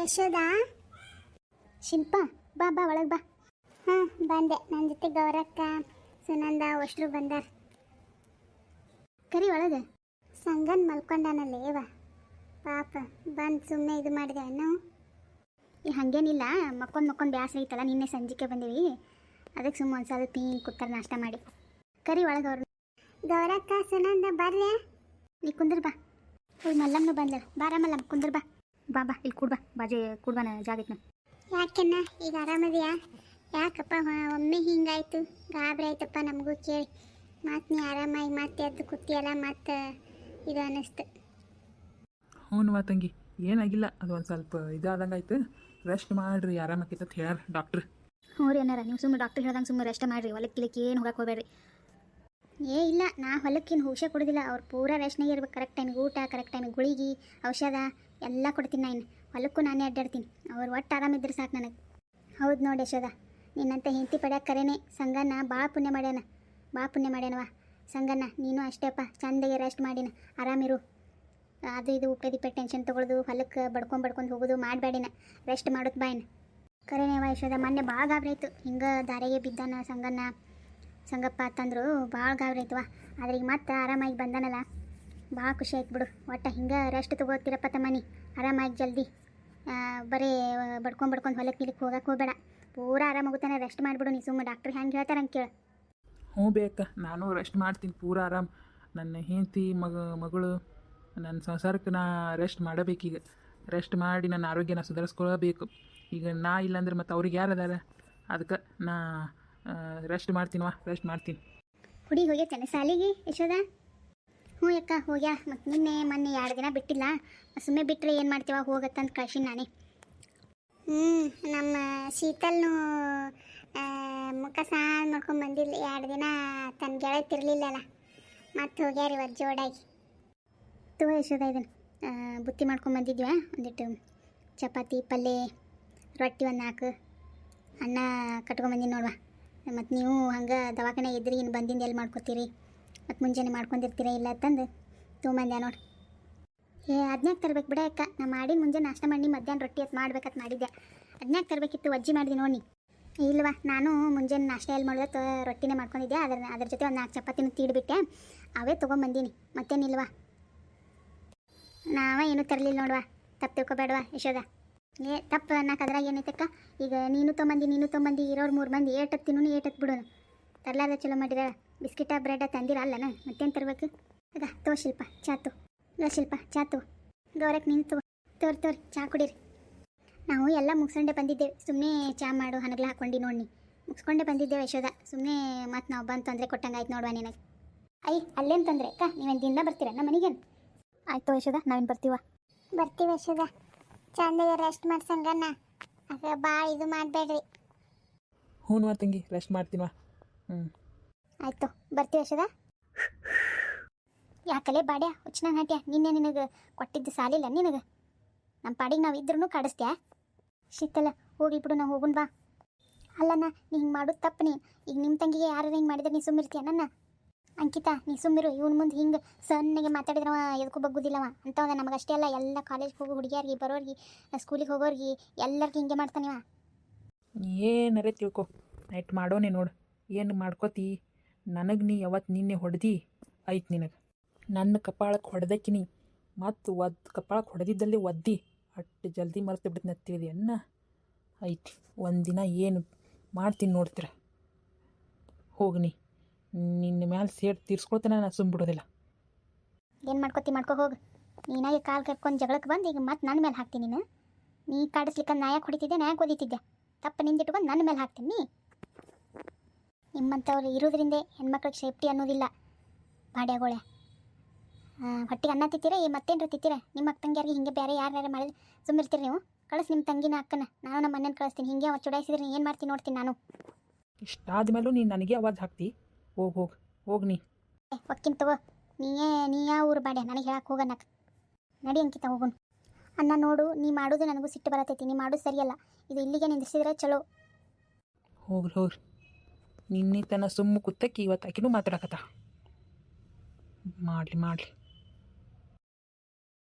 ಯಶೋದಾ, ಶಿಲ್ಪ, ಬಾ ಬಾ ಒಳಗೆ ಬಾ. ಹಾಂ ಬಂದೆ. ನನ್ನ ಜೊತೆ ಗೌರಕ್ಕ, ಸುನಂದ ಅಷ್ಟರು ಬಂದಾರ. ಕರಿ ಒಳಗೆ. ಸಂಗನ್ ಮಲ್ಕೊಂಡಾನಲ್ಲೇವ ಪಾಪ, ಬಂದು ಸುಮ್ಮನೆ ಇದು ಮಾಡಿದೆ ನಾವು. ಹಾಗೇನಿಲ್ಲ, ಮಕ್ಕೊಂಡು ಬ್ಯಾಸರ ಐತಲ್ಲ, ನಿನ್ನೆ ಸಂಜೆಗೆ ಬಂದೀವಿ, ಅದಕ್ಕೆ ಸುಮ್ಮ ಒಂದು ಸ್ವಲ್ಪ ಹಿಂಗೆ ಕೂತಾರ ನಾಷ್ಟ ಮಾಡಿ. ಕರಿ ಒಳಗೆ ಅವ್ರು. ಗೌರಕ್ಕ, ಸುನಂದ ಬರ್ರಿ. ನೀ ಕುಂದ್ರ ಬಾ. ಹೋಗಿ ಮಲ್ಲಮ್ಮನು ಬಂದ. ಬಾರ ಮಲ್ಲಮ್ಮ, ಕುಂದ್ರ ಬಾ. ಬಾ ಬಾ, ಇಲ್ಲಿ ಕೂಡ್ಬಾ, ಬಾಜಿ ಕೂಡ್ಬಾನ ಜಾಗ ಐತೆ. ಯಾಕೆನ್ನ ಈಗ ಆರಾಮದಿಯಾ? ಯಾಕಪ್ಪ ಒಮ್ಮೆ ಹಿಂಗಾಯ್ತು, ಗಾಬರಿ ಆಯ್ತಪ್ಪ ನಮಗೂ ಕೇಳಿ. ಮತ್ತು ನೀ ಆರಾಮಾಗಿ ಮತ್ತೆ ಎದ್ದು ಕೂತಿಯಲ್ಲ, ಮತ್ತು ಇದು ಅನ್ನಿಸ್ತು. ಹ್ಞೂ ತಂಗಿ, ಏನಾಗಿಲ್ಲ, ಅದು ಒಂದು ಸ್ವಲ್ಪ ಇದಾದಂಗೆ ಆಯ್ತು. ರೆಸ್ಟ್ ಮಾಡಿರಿ, ಆರಾಮಾಕೈತೆ ಅಂತ ಹೇಳ್ಯಾರ ಡಾಕ್ಟ್ರ್. ಹ್ಞೂ ರೀ ಅನ್ನಾರ, ನೀವು ಸುಮ್ಮನೆ ಡಾಕ್ಟ್ರ್ ಹೇಳ್ದಂಗೆ ಸುಮ್ಮನೆ ರೆಸ್ಟ್ ಮಾಡಿರಿ, ಹೊಲಕ್ಕೆ ಏನು ಹೋಗಕ್ಕೆ ಹೋಗ್ಬೇಡ್ರಿ. ಇಲ್ಲ, ನಾ ಹೊಲಕ್ಕೇನು ಹುಷೆ ಕೊಡೋದಿಲ್ಲ, ಅವ್ರು ಪೂರಾ ರೆಸ್ಟ್ನಾಗೆ ಇರ್ಬೇಕು. ಕರೆಕ್ಟ್ ಟೈಮಿಗೆ ಊಟ, ಕರೆಕ್ಟ್ ಟೈಮಿಗೆ ಗುಳಿಗೆ, ಔಷಧ ಎಲ್ಲ ಕೊಡ್ತೀನಿ. ನಾನು ಹೊಲಕ್ಕೂ ನಾನೇ ಅಡ್ಡಾಡ್ತೀನಿ, ಅವ್ರು ಒಟ್ಟು ಆರಾಮಿದ್ರೆ ಸಾಕು ನನಗೆ. ಹೌದು ನೋಡಿ ಯಶೋದ, ನಿನ್ನಂತ ಹೆಂಡತಿ ಪಡ್ಯಾಕೆ ಕರೆನೇ ಸಂಗಣ್ಣ ಭಾಳ ಪುಣ್ಯ ಮಾಡ್ಯಾನವ. ಸಂಗಣ್ಣ ನೀನು ಅಷ್ಟೇಪ್ಪ, ಚಂದಾಗೆ ರೆಸ್ಟ್ ಮಾಡಿನ, ಆರಾಮಿರು. ಅದು ಇದು ಉಪ್ಪೆ ಟೆನ್ಷನ್ ತೊಗೊಳ್ಳೋದು, ಹೊಲಕ್ಕೆ ಬಡ್ಕೊಂಡು ಹೋಗೋದು ಮಾಡಬೇಡಿನ, ರೆಸ್ಟ್ ಮಾಡೋದು ಬಾಯಿನ. ಕರೆನೇವ ಯಶೋದ, ಮೊನ್ನೆ ಭಾಳ ಗಾಬರಿ ಆಯಿತು. ಹಿಂಗೆ ದಾರಿಗೆ ಬಿದ್ದಾನ ಸಂಗಪ್ಪ ಅಂತಂದ್ರು, ಭಾಳ ಗಾಬರಿ ಆಯ್ತವ. ಆದ್ರೆ ಈಗ ಮತ್ತೆ ಆರಾಮಾಗಿ ಬಂದಾನಲ್ಲ, ಭಾಳ ಖುಷಿ ಆಯ್ತು ಬಿಡು. ಒಟ್ಟು ಹಿಂಗೆ ರೆಸ್ಟ್ ತೊಗೋತಿರಪ್ಪ ತಮ್ಮನಿ, ಆರಾಮಾಗಿ ಜಲ್ದಿ. ಬರೀ ಬಡ್ಕೊಂಡು ಹೊಲಕ್ಕೆ ಹೋಗಕ್ಕೆ ಹೋಗಬೇಡ, ಪೂರಾ ಆರಾಮಾಗುತ್ತಾನೆ. ರೆಸ್ಟ್ ಮಾಡಿಬಿಡು ನೀ, ಸುಮ್ಮನೆ ಡಾಕ್ಟ್ರ್ ಹೆಂಗೆ ಹೇಳ್ತಾರೆ ಹಂಗೆ ಕೇಳು. ಹ್ಞೂ ಬೇಕಾ, ನಾನು ರೆಸ್ಟ್ ಮಾಡ್ತೀನಿ ಪೂರಾ ಆರಾಮ್. ನನ್ನ ಹೆಂಡತಿ ಮಗಳು ನನ್ನ ಸಂಸಾರಕ್ಕೆ ನಾ ರೆಸ್ಟ್ ಮಾಡಬೇಕೀಗ. ರೆಸ್ಟ್ ಮಾಡಿ ನನ್ನ ಆರೋಗ್ಯನ ಸುಧಾರಿಸ್ಕೊಳ್ಬೇಕು. ಈಗ ನಾ ಇಲ್ಲಾಂದ್ರೆ ಮತ್ತು ಅವ್ರಿಗೆ ಯಾರು ಅದಾರ? ಅದಕ್ಕೆ ನಾ ರೆಸ್ಟ್ ಮಾಡ್ತೀನಿ. ಹುಡಿ ಹೋಗ್ಯಾನೆ ಸಾಲಿಗೆ ಯಶೋದ? ಹ್ಞೂ ಅಕ್ಕ ಹೋಗ್ಯಾ. ಮತ್ತು ಮೊನ್ನೆ 2 ದಿನ ಬಿಟ್ಟಿಲ್ಲ, ಸುಮ್ಮನೆ ಬಿಟ್ಟರೆ ಏನು ಮಾಡ್ತೀವ, ಹೋಗತ್ತಂತ ಕಳ್ಸಿನಿ ನಾನೇ. ನಮ್ಮ ಶೀತಲ್ನು ಮುಖ ಸಾರು ಮಾಡ್ಕೊಂಡು ಬಂದಿಲ್ಲ, 2 ದಿನ ತನ್ನ ಗೆಳತಿರ್ಲಿಲ್ಲಲ್ಲ, ಮತ್ತೆ ಹೋಗ್ಯಾರ ಇವತ್ತು ಜೋಡಾಗಿ. ತಗೋ ಯಶೋದ, ಇದನ್ನು ಬುತ್ತಿ ಮಾಡ್ಕೊಂಡು ಬಂದಿದ್ವಿ. ಒಂದಿಟ್ಟು ಚಪಾತಿ, ಪಲ್ಯ, ರೊಟ್ಟಿ 4 ಅನ್ನ ಕಟ್ಕೊಂಬಂದಿನಿ ನೋಡುವ. ಮತ್ತು ನೀವು ಹಂಗೆ ದವಾಖಾನೆ ಇದ್ರಿ, ಇನ್ನು ಬಂದಿಂದ ಎಲ್ಲಿ ಮಾಡ್ಕೊತೀರಿ, ಮತ್ತು ಮುಂಜಾನೆ ಮಾಡ್ಕೊಂಡಿರ್ತೀರ ಇಲ್ಲ ತಂದು ತೊಗೊಂಬಂದ್ಯಾ ನೋಡಿ. ಅದನ್ಯಾಕೆ ತರ್ಬೇಕು ಬಿಡ ಅಕ್ಕ, ನಾ ಮಾಡಿ ಮುಂಜಾನೆ ನಾಷ್ಟ ಮಾಡಿ ಮಧ್ಯಾಹ್ನ ರೊಟ್ಟಿ ಅದು ಮಾಡ್ಬೇಕಂತ ಮಾಡಿದ್ದೆ. ಅದನ್ಯಾಕೆ ತರಬೇಕಿತ್ತು, ವಜ್ಜಿ ಮಾಡಿದೆ ನೋಡಿ. ಇಲ್ವಾ, ನಾನು ಮುಂಜಾನೆ ನಾಷ್ಟ ಎಲ್ಲಿ ಮಾಡಿದೆ ರೊಟ್ಟಿನೇ ಮಾಡ್ಕೊಂಡಿದ್ದೆ. ಅದ್ರ ಜೊತೆ ಒಂದು 4 ಚಪಾತಿನೂ ತೀಡ್ಬಿಟ್ಟೆ, ಅವೇ ತೊಗೊಂಬಂದೀನಿ, ಮತ್ತೇನಿಲ್ವಾ. ಏನೂ ತರಲಿಲ್ಲ ನೋಡುವ, ತಪ್ಪು ತಿಳ್ಕೊಬೇಡವಾ ಯಶೋದ. ತಪ್ಪು ಅನ್ನಕ್ಕೆ ಅದ್ರಾಗ ಏನೈತಕ್ಕ. ಈಗ ನೀನು ತೊಗೊಂಬಂದು ಇರೋರು 3 ಮಂದಿ ಏಟತ್ತು ತಿನ್ನೂ ಏಟತ್ತು ಬಿಡೋನು. ತರಲಾರ್ದ ಚಲೋ ಮಾಡಿರ, ಬಿಸ್ಕಿಟ ಬ್ರೆಡ್ ತಂದಿರ ಅಲ್ಲನ, ಮತ್ತೇನು ತರಬೇಕು. ಆಗ ತೋ ಶಿಲ್ಪ ಚಾತು, ಶಿಲ್ಪ ಚಾತು, ಗೌರಕ್ಕೆ ನೀನು ತೋರಿ ಚಾ ಕುಡೀರಿ. ನಾವು ಎಲ್ಲ ಮುಗಿಸ್ಕೊಂಡೆ ಬಂದಿದ್ದೇವೆ, ಸುಮ್ಮನೆ ಚಾ ಮಾಡು ಹನಗ್ಲ ಹಾಕ್ಕೊಂಡು ನೋಡಿ, ಮುಗಿಸ್ಕೊಂಡೆ ಬಂದಿದ್ದೇವೆ ಯಶೋದ. ಸುಮ್ಮನೆ ಮತ್ತು ನಾವು ಬಂದು ತೊಂದರೆ ಕೊಟ್ಟಂಗೆ ಆಯ್ತು ನೋಡುವ ನಿನಗೆ. ಅಲ್ಲೇನು ತೊಂದರೆ ಅಕ್ಕ, ನೀವೇನು ದಿನ ಬರ್ತೀರ ನಮ್ಮ ಮನೆಗೇನು? ಆಯ್ತು ಯಶೋದ, ನಾವೇನು ಬರ್ತೀವಿ ಯಶೋದ. ಚಂದಾಗೆ ರೆಸ್ಟ್ ಮಾಡಿ ಸಂಗಣ್ಣ, ಆಗ ಭಾಳ ಇದು ಮಾಡಬೇಡ್ರಿ. ಹ್ಞೂ ತಂಗಿ, ರೆಸ್ಟ್ ಮಾಡ್ತೀವ. ಆಯಿತು, ಬರ್ತೀವಿ ಯಶೋದ. ಯಾಕಲೇ ಬಾಡ್ಯಾ ಹುಚ್ಚನ ನಾಟ್ಯ, ನಿನಗೆ ಕೊಟ್ಟಿದ್ದು ಸಾಲಿಲ್ಲ ನಿನಗೆ. ನಮ್ಮ ಪಾಡಿಗೆ ನಾವು ಇದ್ರೂ ಕಾಡಿಸ್ತ್ಯಾ? ಶೀತಲ್ಲ ಹೋಗಿ ಬಿಡು, ನಾವು ಹೋಗುನ್ ಬಾ. ಅಲ್ಲಣ್ಣ, ನೀ ಹಿಂಗೆ ಮಾಡೋದು ತಪ್ಪು. ಈಗ ನಿಮ್ಮ ತಂಗಿಗೆ ಯಾರು ಹಿಂಗೆ ಮಾಡಿದ್ರೆ ನೀ ಸುಮ್ಮಿರ್ತೀಯ? ನನ್ನ ಅಂಕಿತಾ ನೀ ಸುಮ್ಮಿರು. ಇವನು ಮುಂದೆ ಹಿಂಗೆ ಸಣ್ಣಗೆ ಮಾತಾಡಿದ್ರವ ಎದಕ್ಕೂ ಬಗ್ಗುದಿಲ್ಲವ ಅಂತವಂದ. ನಮಗಷ್ಟೇ ಅಲ್ಲ, ಎಲ್ಲ ಕಾಲೇಜ್ಗೆ ಹೋಗೋ ಹುಡುಗಿಯರಿಗೆ, ಬರೋರಿಗೆ, ಸ್ಕೂಲಿಗೆ ಹೋಗೋರಿಗೆ ಎಲ್ಲರಿಗೂ ಹಿಂಗೆ ಮಾಡ್ತಾನಿವ. ಏನರೇ ತಿಳ್ಕೊ, ನೈಟ್ ಮಾಡೋನೆ ನೋಡು. ಏನು ಮಾಡ್ಕೋತಿ, ನನಗೆ ನೀ ಯಾವತ್ತು ನಿನ್ನೆ ಹೊಡೆದಿ ಆಯ್ತು ನಿನಗೆ. ನನ್ನ ಕಪಾಳಕ್ಕೆ ಹೊಡೆದಕ್ಕಿನಿ, ಮತ್ತು ಕಪಾಳಕ್ಕೆ ಹೊಡೆದಿದ್ದಲ್ಲಿ ಒದ್ದಿ ಅಷ್ಟು ಜಲ್ದಿ ಮರೆತು ಬಿಡ್ತೀನಿ ಹತ್ತಿದೆ ಅನ್ನ ಐತಿ. ಒಂದಿನ ಏನು ಮಾಡ್ತೀನಿ ನೋಡ್ತೀರ. ಹೋಗ್ನಿ, ನಿನ್ನ ಮ್ಯಾಲೆ ಸೇಡ್ ತೀರ್ಸ್ಕೊಳ್ತೇನೆ, ನಾನು ಸುಮ್ಮ ಬಿಡೋದಿಲ್ಲ. ಏನು ಮಾಡ್ಕೊ ಹೋಗು. ನೀನಾಗೆ ಕಾಲು ಕರ್ಕೊಂಡು ಜಗಳಕ್ಕೆ ಬಂದು ಈಗ ಮತ್ತೆ ನನ್ನ ಮೇಲೆ ಹಾಕ್ತೀನಿ. ನೀ ಕಾಡಿಸ್ಲಿಕ್ಕೆ ನಾಯಕ್ಕೆ ಹೊಡಿತಿದ್ದೆ, ನಾಯಕ್ಕೆ ಓದಿತಿದ್ದೆ, ತಪ್ಪು ನಿಂದಿಟ್ಕೊಂಡು ನನ್ನ ಮೇಲೆ ಹಾಕ್ತೀನಿ. ನಿಮ್ಮಂಥವ್ರು ಇರೋದ್ರಿಂದ ಹೆಣ್ಮಕ್ಳಿಗೆ ಸೇಫ್ಟಿ ಅನ್ನೋದಿಲ್ಲ. ಬಾಡ್ಯಾಗೋಳೆ ಹೊಟ್ಟಿಗೆ ಅನ್ನ ತಿತ್ತೀರ, ಮತ್ತೇನು ತಿತ್ತೀರ? ನಿಮ್ಮ ಅಕ್ಕ ತಂಗಿಯಾರಿಗೆ ಹಿಂಗೆ ಬೇರೆ ಯಾರು ಮಾಡಿದ್ರೆ ಸುಮ್ಮಿರ್ತೀರಿ ನೀವು? ಕಳಿಸ್ ನಿಮ್ಮ ತಂಗಿನ ಅಕ್ಕನ, ನಾನು ನಮ್ಮ ಮನೇನ ಕಳಿಸ್ತೀನಿ. ಹಿಂಗೆ ಚುಡಾಯಿಸಿದ್ರೆ ನೀ ಏನು ಮಾಡ್ತೀನಿ ನೋಡ್ತೀನಿ ನಾನು. ಇಷ್ಟಾದ್ಮೇಲೂ ನೀನು ನನಗೆ ಆವಾಜ್ ಹಾಕ್ತಿ? ಹೋಗಿ ನೀ ಒಕ್ಕಿನ ತಗೋ. ನೀ ಯಾವ ಊರು ಬಾಡ್ಯ ನನಗೆ ಹೇಳಕ್ಕೆ ಹೋಗನ್ನಕ್ಕೆ. ನಡಿ ಅಂಕಿತ ಹೋಗೋಣ. ಅನ್ನ ನೋಡು, ನೀ ಮಾಡೋದು ನನಗೂ ಸಿಟ್ಟು ಬರತೈತಿ. ನೀ ಮಾಡೋದು ಸರಿಯಲ್ಲ. ಇದು ಇಲ್ಲಿಗೆ ನಿಂದಿಸಿದ್ರೆ ಚಲೋ. ಹೋಗ್ರಿ ನಿನ್ನೆ ತನ ಸುಮ್ಮ ಕುತ್ತಕ್ಕೆ ಇವತ್ತು ಆಕಿನೂ ಮಾತಾಡಕತ್ತ. ಮಾಡಲಿ